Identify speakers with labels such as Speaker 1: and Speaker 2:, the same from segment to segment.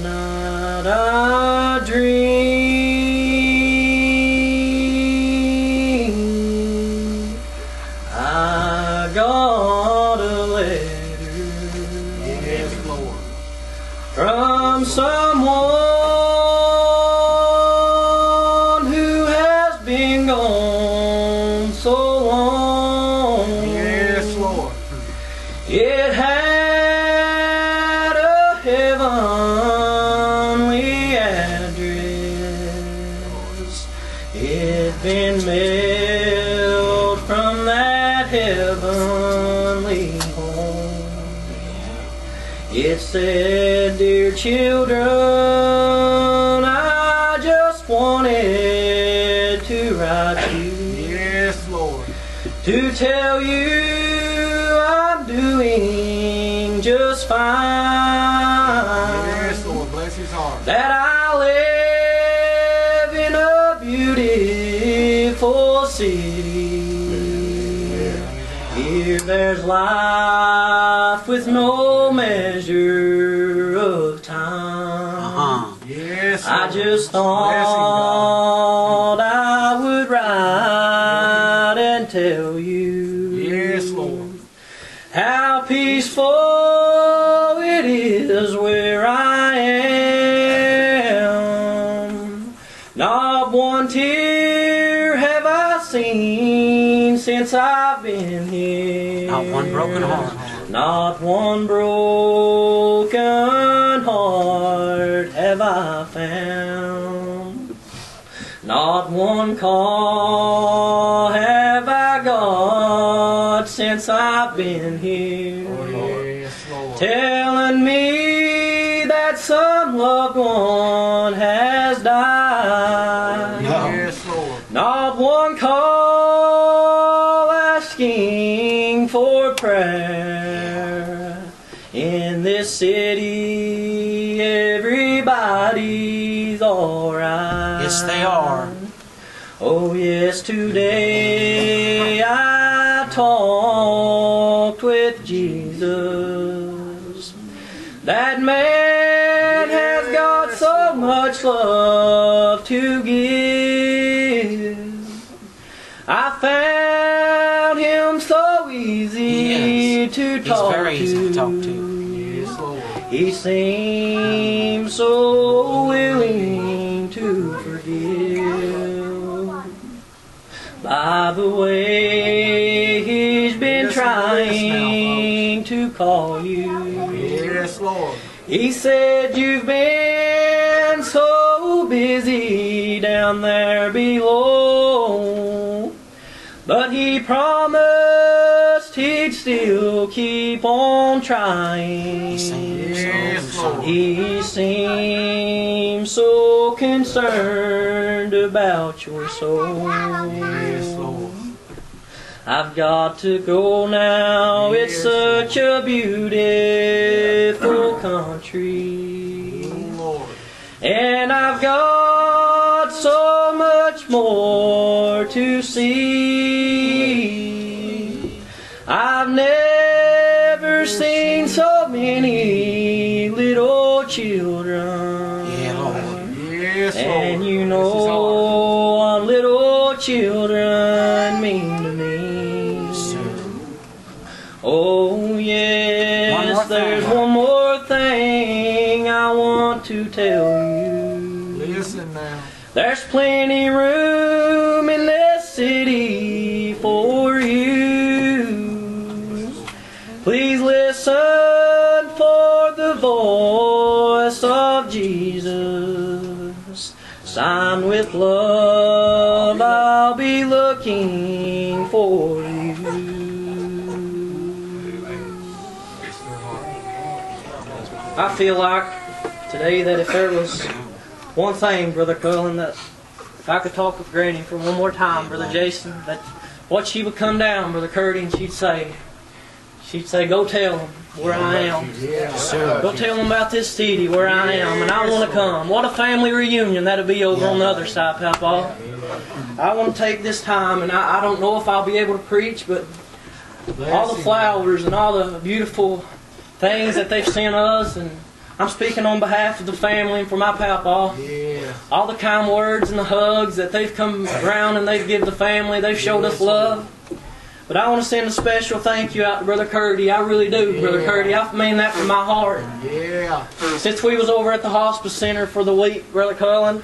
Speaker 1: not a dream. I got a letter,
Speaker 2: Yes, Lord.
Speaker 1: from someone who has been gone so long.
Speaker 2: Yes, Lord.
Speaker 1: It had a heavenly address. It'd been mailed from that heavenly home. It said, "Dear children, I just wanted to write you,
Speaker 2: Yes, Lord.
Speaker 1: to tell you I'm doing just fine.
Speaker 2: Yes, Lord. Bless his heart.
Speaker 1: That I live in a beautiful city. Here there's life with no measure of time.
Speaker 2: Yes,
Speaker 1: I
Speaker 2: Lord.
Speaker 1: just
Speaker 2: Bless him,
Speaker 1: thought I would write and tell you,
Speaker 2: Yes, Lord.
Speaker 1: how peaceful it is where I am. Not one tear have I seen since I've been here.
Speaker 3: Not one broken heart.
Speaker 1: Not one broken heart have I found. Not one call have I got since I've been here,
Speaker 2: Yes, Lord.
Speaker 1: telling me that some loved one has died.
Speaker 2: Yes, Lord.
Speaker 1: Not one call asking for prayer. In this city, everybody's alright.
Speaker 3: Yes, they are.
Speaker 1: Oh yes, today I talked with Jesus. That man has got so much love to give. I found him so easy to
Speaker 3: He's
Speaker 1: talk
Speaker 3: very easy to talk to.
Speaker 2: Yes, Lord.
Speaker 1: He seems so willing to forgive. By the way, he's been
Speaker 2: Listen to this now,
Speaker 1: trying to call you.
Speaker 2: Yes, Lord.
Speaker 1: He said you've been so busy down there below, but he promised he'd still keep on trying.
Speaker 2: Yes, Lord.
Speaker 1: He seems so concerned about your soul.
Speaker 2: Yes, Lord.
Speaker 1: I've got to go now. It's
Speaker 2: Yes,
Speaker 1: such a beautiful country.
Speaker 2: Oh, Lord.
Speaker 1: And I've got so much more to see. I've never seen so many little children.
Speaker 3: Yeah, Lord.
Speaker 2: Yes, Lord.
Speaker 1: And you
Speaker 2: Bless his heart.
Speaker 1: know what little children mean to me. Oh
Speaker 3: One more
Speaker 1: yes,
Speaker 3: thing.
Speaker 1: there's one more thing I want to tell you.
Speaker 2: Listen now.
Speaker 1: There's plenty room in this city for you. Please listen for the voice of Jesus. Signed with love, I'll be looking for you. I feel like today that if there was one thing, Brother Cullen, that if I could talk with Granny for one more time, Brother Jason, that what she would come down, Brother Curdy, and she'd say, go tell them where I am. Go tell them about this city where I am, and I want to come. What a family reunion that'll be over on the other side, Papa. I want to take this time, and I don't know if I'll be able to preach, but all the flowers and all the beautiful things that they've sent us, and I'm speaking on behalf of the family and for my papa.
Speaker 2: Yeah.
Speaker 1: All the kind words and the hugs that they've come around and they've given the family, they've showed us love. But I want to send a special thank you out to Brother Curdy. I really do, Brother Curdy. I mean that from my heart.
Speaker 2: Yeah.
Speaker 1: Since we was over at the hospice center for the week, Brother Cullen,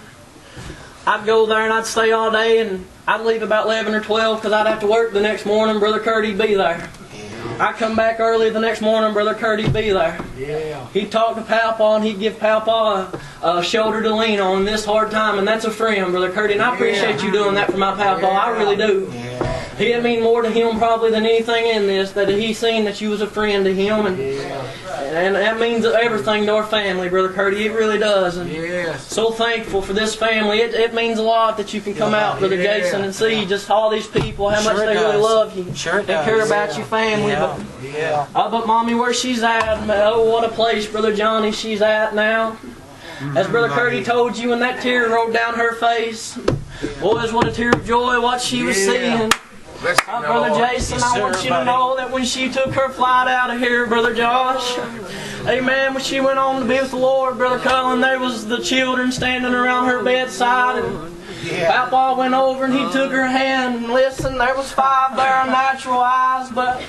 Speaker 1: I'd go there and I'd stay all day, and I'd leave about 11 or 12 because I'd have to work the next morning. Brother Curdy'd be there. I'd come back early the next morning, Brother Curdy'd be there.
Speaker 2: Yeah.
Speaker 1: He'd talk to Papa and he'd give Papa a shoulder to lean on in this hard time, and that's a friend, Brother Curdy. And I appreciate you doing that for my Papa. I really do. It'd mean more to him probably than anything in this, that he seen that you was a friend to him, and that means everything to our family, Brother Curdy. It really does. And so thankful for this family. It means a lot that you can come out, Brother Jason, and see just all these people, how much they really love you and care about your family. But Mommy, where she's at, oh, what a place Brother Johnny she's at now. As Brother Curdy told you, when that tear rolled down her face, boys, what a tear of joy what she was seeing. Brother Jason, I want you to know that when she took her flight out of here, Brother Josh, amen, when she went on to be with the Lord, Brother Cullen, there was the children standing around her bedside, and Papa went over and he took her hand, and listen, there was 5 there in natural eyes, but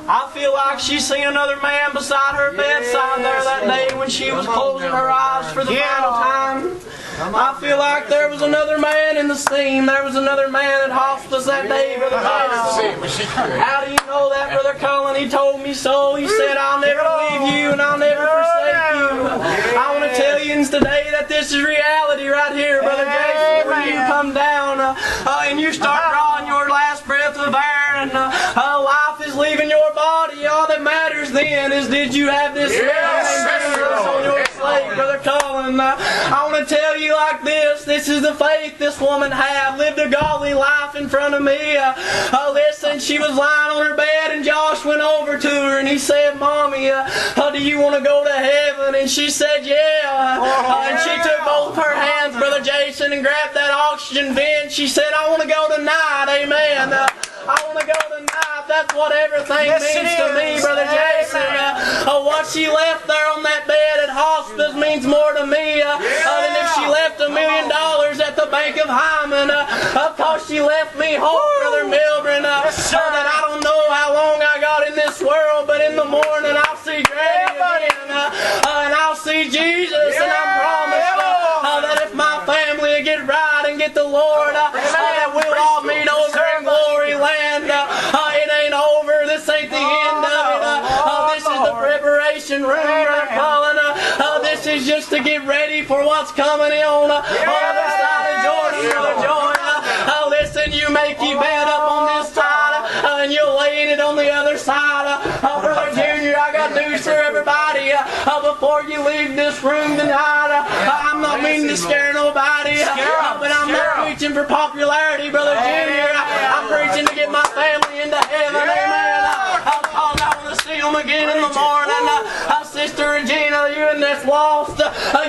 Speaker 1: I feel like she seen another man beside her bedside there that day when she was closing her eyes for the final time. I feel like there was another man in the scene. There was another man at hospice that day, Brother Jason. How do you know that, Brother Cullen? He told me so. He said, I'll never leave you and I'll never forsake you. I want to tell you today that this is reality right here, Brother Jason. When you come down and you start drawing your last breath of air and life is leaving your body, all that matters then is, did you have this on your slate, Brother Cullen? I want to tell you like this. This is the faith this woman had. Lived a godly life in front of me. Listen, she was lying on her bed and Josh went over to her and he said, Mommy, do you want to go to heaven? And she said, yeah. And she took both her hands, Brother Jason, and grabbed that oxygen vent. She said, I want to go tonight. Amen. I want to go tonight. That's what everything means to me, Brother Jason. What she left there on that bed at hospice means more to me than if she left $1 million at the Bank of Hyman. Of course, she left me home, Brother Milburn. That I don't know how long I got in this world, but in the morning I'll see Granny again, and I'll see Jesus, and I promise that if my family get right and get the Lord, that we'll all meet over in glory land. It ain't over. This ain't the end of it. This is the preparation room, Brother Cullen. This is just to get ready for what's coming on the other side of Jordan, Brother Joy. Listen, you make your bed up on this side, and you'll lay in it on the other side. Brother Junior, I got news for everybody. Before you leave this room tonight, I'm not meaning to scare nobody, but I'm not preaching for popularity, Brother Junior. I'm preaching to get my family into heaven, amen. I want to see them again in the morning. Sister Regina, you and this lost,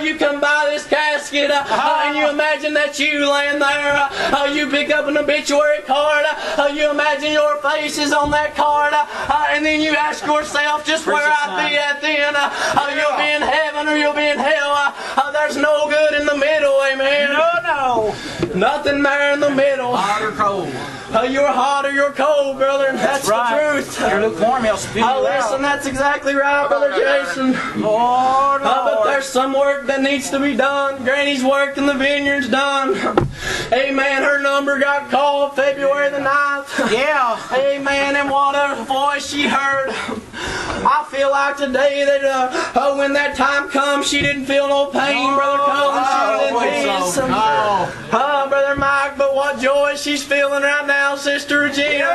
Speaker 1: you come by this casket, and you imagine that you laying there, you pick up an obituary card, you imagine your face is on that card, and then you ask yourself just where I'd be at then. You'll be in heaven or you'll be in hell. There's no good in the middle, amen. No. Nothing there in the middle.
Speaker 3: Hot or cold.
Speaker 1: You're hot or you're cold, brother, and that's the truth.
Speaker 3: You're lukewarm, he'll spew you out.
Speaker 1: Listen, that's exactly right, Brother Jason. Lord. But there's some work that needs to be done. Granny's work in the vineyard's done. Amen. Her number got called February the 9th.
Speaker 3: Yeah.
Speaker 1: Amen. And what a voice she heard. I feel like today that when that time comes, she didn't feel no pain, Brother Cullen. She didn't feel some. Brother Mike, but what joy she's feeling right now, Sister Regina.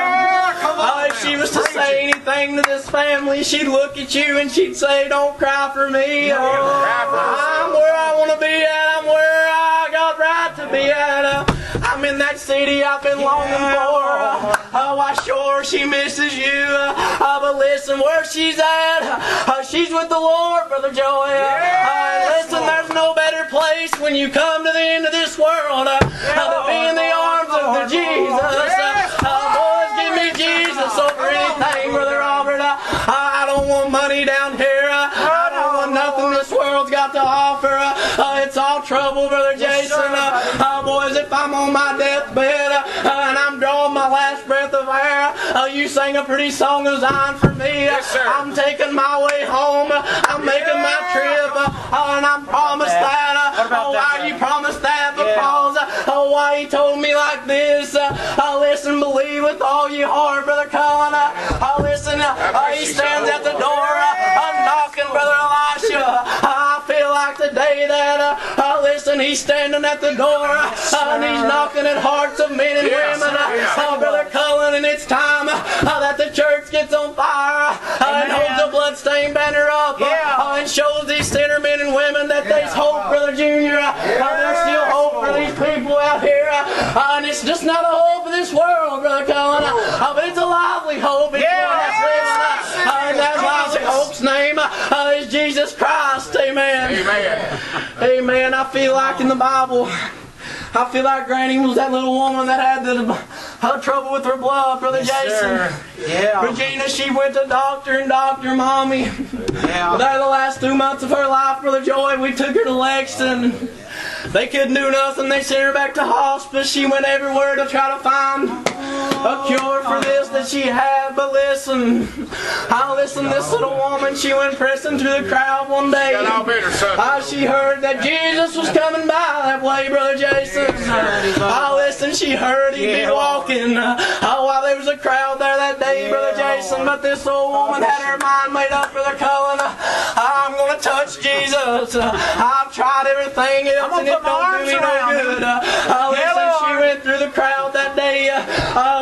Speaker 1: If she was to say anything to this family, she'd look at you and she'd say, don't cry for me. I'm where I want to be at. I'm where I got right to be at. I'm in that city I've been longing for. Why sure she misses you. But listen, where she's at, she's with the Lord, Brother Joey. Listen, there's no better place when you come to the end of this world to be in the arms of the Jesus. Boys, give me Jesus over anything, Brother Robert. I don't want money down here. I don't want nothing this way. got to offer. It's all trouble, Brother Jason. Boys, if I'm on my deathbed and I'm drawing my last breath of air, you sang a pretty song of Zion for me. I'm taking my way home. I'm making my trip, and I'm promised that. Why you promised that? Because why he told me like this. Listen, believe with all your heart, Brother Cullen. Listen, he stands at the door. I'm knocking, Brother Elisha. I feel like the day that, listen, he's standing at the door, and he's knocking at hearts of men and women. Brother Cullen, and it's time that the church gets on fire and holds the bloodstained banner up and shows these sinner men and women that there's hope, Brother Junior. There's still hope for these people out here. And it's just not a hope of this world, Brother Cullen, but it's a lively hope. It's one that's living. And that lively hope's name is Jesus Christ. Amen.
Speaker 2: Amen.
Speaker 1: Amen. I feel like in the Bible, I feel like Granny was that little woman that had the trouble with her blood, Brother Jason.
Speaker 3: Yeah.
Speaker 1: Regina, she went to doctor and doctor, Mommy.
Speaker 3: Yeah.
Speaker 1: But there the last 2 months of her life, Brother Joy, we took her to Lexington. They couldn't do nothing. They sent her back to hospice. She went everywhere to try to find a cure for this that she had. But listen, this little woman, she went pressing through the crowd one day. She heard that Jesus was coming by that way, Brother Jason. Listen, she heard he'd be walking while there was a crowd there that day, Brother Jason. But this old woman had her mind made up, Brother Cullen. I'm going to touch Jesus. I've tried everything else and it don't do me no good. Listen, she went through the crowd that day.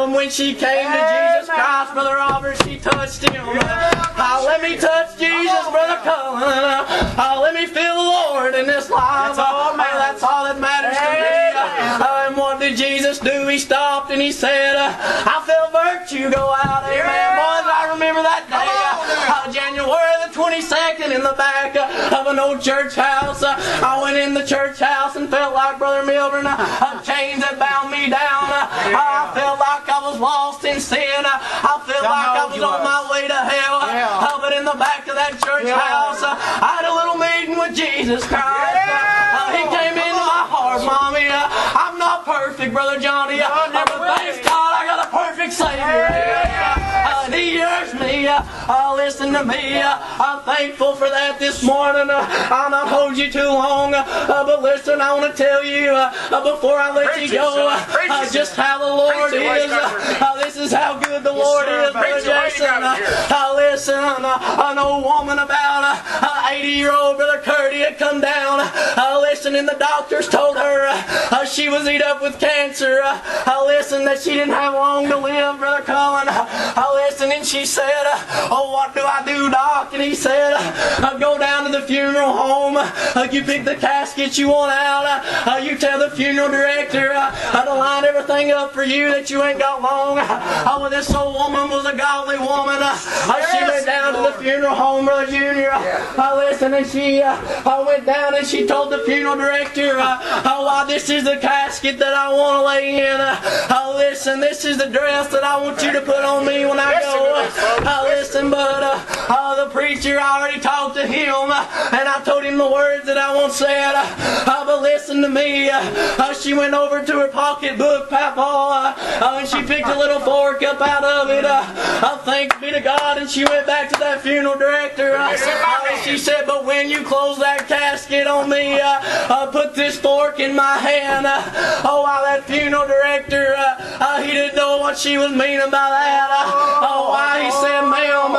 Speaker 1: When she came to Jesus Christ, Brother Robert, she touched him. Let me touch Jesus, Brother Cullen. Let me feel the Lord in this life. That's all that matters to me. And what did Jesus do? He stopped and he said, I feel virtue go out. Amen. Boys, I remember that day. January the 22nd in the back of an old church house. I went in the church house and felt like Brother Milburn, chains that bound me down. I felt like I was lost in sin. I felt like I was on my way to hell. But in the back of that church house, I had a little meeting with Jesus Christ. He came into my heart, Mommy. I'm not perfect, Brother Johnny, but thanks God I got a perfect Savior. And He hears me. Listen to me. I'm thankful for that this morning. I'll not hold you too long, but listen, I want to tell you before I let you go just how the Lord is. This is how good the Lord is, Brother Jason. Listen, an old woman about 80-year-old Brother Curdy had come down. Listen, and the doctors told her she was eat up with cancer. Listen, that she didn't have long to live, Brother Cullen. Listen, and she said, oh, what do I do, Doc? And he said, go down to the funeral home. You pick the casket you want out. You tell the funeral director to line everything up for you that you ain't got long. Well, this old woman was a godly woman. She went down to the funeral home, Brother Junior. Listen, and she went down and she told the funeral director, why this is the casket that I want to lay in. Listen, this is the dress that I want you to put on me when I go. Listen, but the preacher, I already talked to him, and I told him the words that I once said. But listen to me. She went over to her pocketbook, Papa, and she picked a little fork up out of it. Thanks be to God, and she went back to that funeral director. She said, but when you close that casket on me, put this fork in my hand. While that funeral director, he didn't know what she was meaning by that. Why he said, ma'am,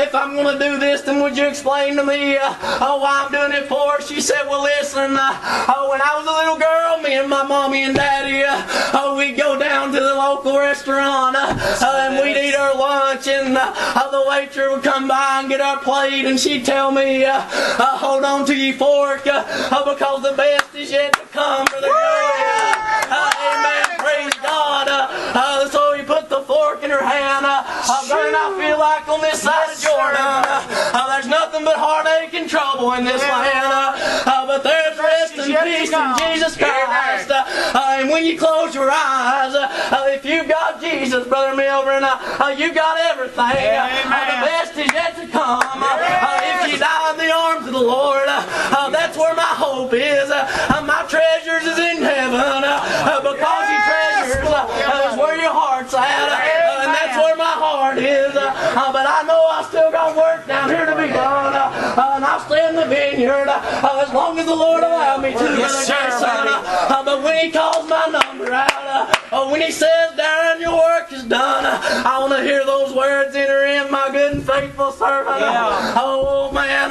Speaker 1: if I'm going to do this, then would you explain to me why I'm doing it for? She said, well, listen, when I was a little girl, me and my mommy and daddy, we'd go down to the local restaurant, and we'd eat our lunch, and the waiter would come by and get our plate, and she'd tell me, hold on to your fork, because the best is yet to come, Brother Joey. Amen, praise God. So he put the fork in her hand. Brother, I feel like on this side of Jordan, there's nothing but heartache and trouble in this land. But there's rest and peace in Jesus Christ. And when you close your eyes, if you've got Jesus, Brother Milburn, you got everything. The best is yet to come. If you die in the arms of the Lord, hope is. My treasures is in heaven because He treasures is where your heart's at, and that's where my heart is. But I know I still got work down here to be done, and I'll stay in the vineyard as long as the Lord allow me to.
Speaker 3: Yes, sir,
Speaker 1: Jason. But when He calls my number out, when He says, Darren, your work is done, I want to hear those words, enter in, my good and faithful servant. Oh man,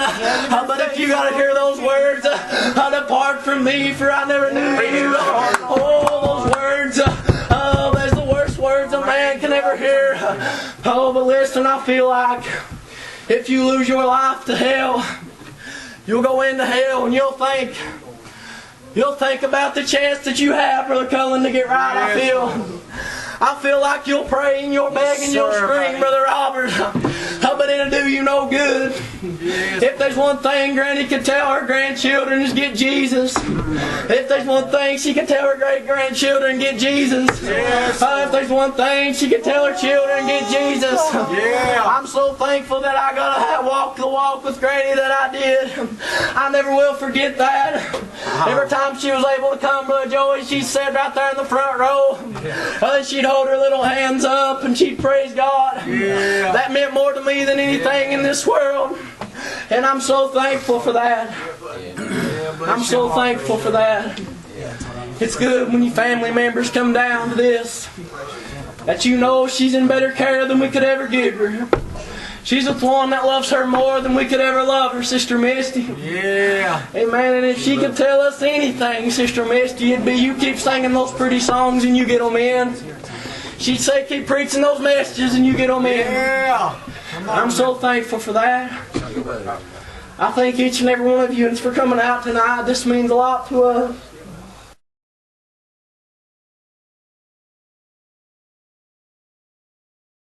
Speaker 1: but if you got to hear those words, depart from me, for I never knew you. Oh, those words, that's the worst words a man can ever hear. Oh, but listen, I feel like if you lose your life to hell, you'll go into hell and you'll think about the chance that you have, Brother Cullen, to get right. I feel like you'll pray and you'll beg and you'll scream, Brother Robert, but it'll do you no good. If there's one thing Granny could tell her grandchildren is get Jesus. If there's one thing she could tell her great-grandchildren, get Jesus. If there's one thing she could tell her children, get Jesus. I'm so thankful that I got to walk the walk with Granny that I did. I never will forget that. Every time she was able to come, Brother Joey, she sat right there in the front row. She'd hold her little hands up and she'd praise God. That meant more to me than anything in this world. And I'm so thankful for that. I'm so thankful for that. It's good when your family members come down to this, that you know she's in better care than we could ever give her. She's the one that loves her more than we could ever love her, Sister Misty. Amen. And if she could tell us anything, Sister Misty, it'd be you keep singing those pretty songs and you get them in. She'd say keep preaching those messages and you get them in. I'm so thankful for that. I thank each and every one of you for coming out tonight. This means a lot to us.